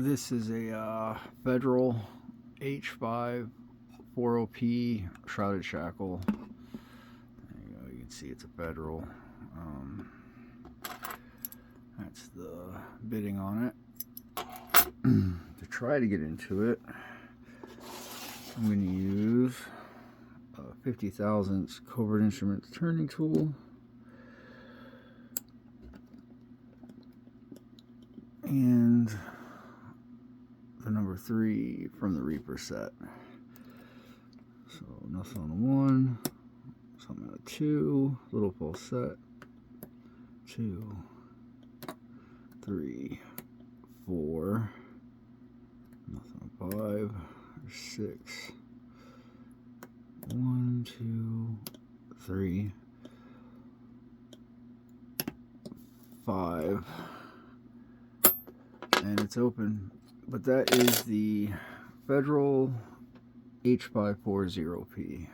This is a Federal h540p shrouded shackle. There you go, you can see it's a Federal. That's the bitting on it. To try to get into it, I'm going to use a 50 thousandths covert instruments turning tool. And the number 3 from the Reaper set. So nothing on 1, something on 2, little pulse set, 2, 3, 4, nothing on 5, 6, 1, 2, 3, 5. And it's open, but that is the Federal h540p.